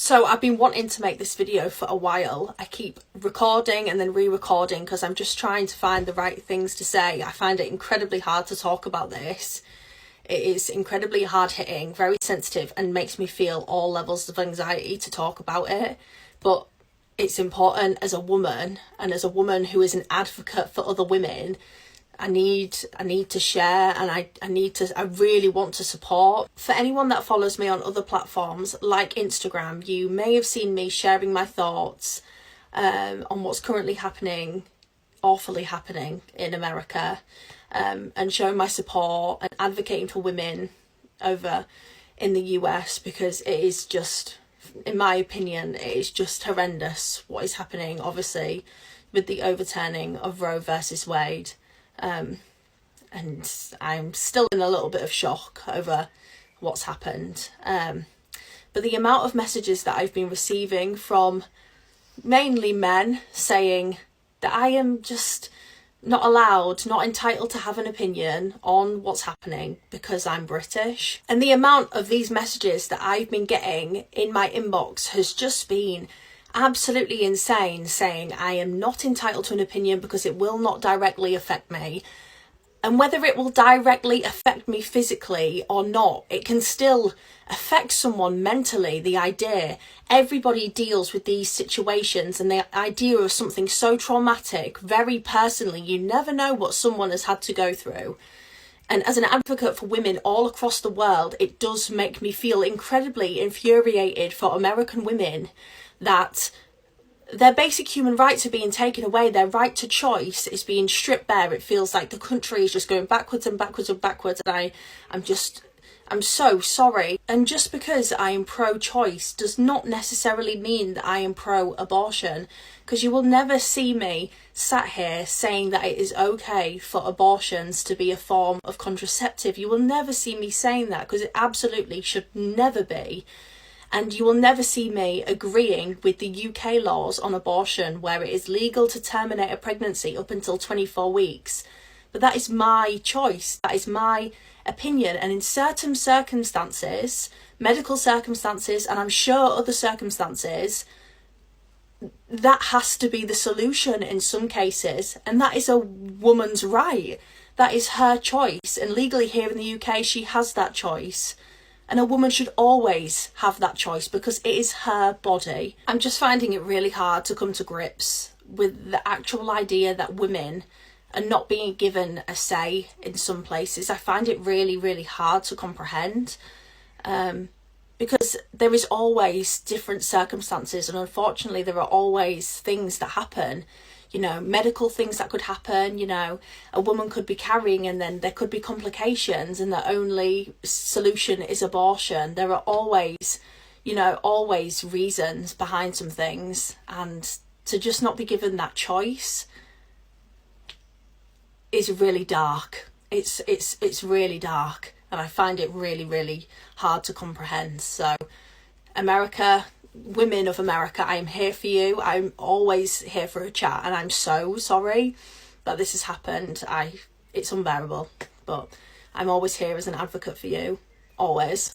So I've been wanting to make this video for a while. I keep recording and then re-recording because I'm just trying to find the right things to say. I find it incredibly hard to talk about this. It is incredibly hard-hitting, very sensitive, and makes me feel all levels of anxiety to talk about it. But it's important as a woman, and as a woman who is an advocate for other women, I need to share, and I really want to support. For anyone that follows me on other platforms like Instagram, you may have seen me sharing my thoughts on what's currently awfully happening in America, and showing my support and advocating for women over in the US, because it is just, in my opinion, it is just horrendous what is happening, obviously, with the overturning of Roe versus Wade. And I'm still in a little bit of shock over what's happened. But the amount of messages that I've been receiving from mainly men saying that I am just not entitled to have an opinion on what's happening because I'm British. And the amount of these messages that I've been getting in my inbox has just been absolutely insane, saying I am not entitled to an opinion because it will not directly affect me. And whether it will directly affect me physically or not, it can still affect someone mentally. The idea, everybody deals with these situations, and the idea of something so traumatic, very personally, you never know what someone has had to go through. And as an advocate for women all across the world, it does make me feel incredibly infuriated for American women that their basic human rights are being taken away. Their right to choice is being stripped bare. It feels like the country is just going backwards and backwards and backwards. And I'm so sorry. And just because I am pro-choice does not necessarily mean that I am pro-abortion, because you will never see me sat here saying that it is okay for abortions to be a form of contraceptive. You will never see me saying that, because it absolutely should never be. And you will never see me agreeing with the UK laws on abortion, where it is legal to terminate a pregnancy up until 24 weeks. But that is my choice. That is my opinion. And in certain circumstances, medical circumstances, and I'm sure other circumstances, that has to be the solution in some cases. And that is a woman's right. That is her choice. And legally here in the UK, she has that choice. And a woman should always have that choice because it is her body. I'm just finding it really hard to come to grips with the actual idea that women are not being given a say in some places. I find it really, really hard to comprehend, because there is always different circumstances, and unfortunately there are always things that happen. You know, medical things that could happen. You know, a woman could be carrying and then there could be complications, and the only solution is abortion. There are always, always reasons behind some things, and to just not be given that choice is really dark. It's really dark, and I find it really, really hard to comprehend. So, America, women of America, I am here for you. I'm always here for a chat, and I'm so sorry that this has happened. It's unbearable, but I'm always here as an advocate for you, always.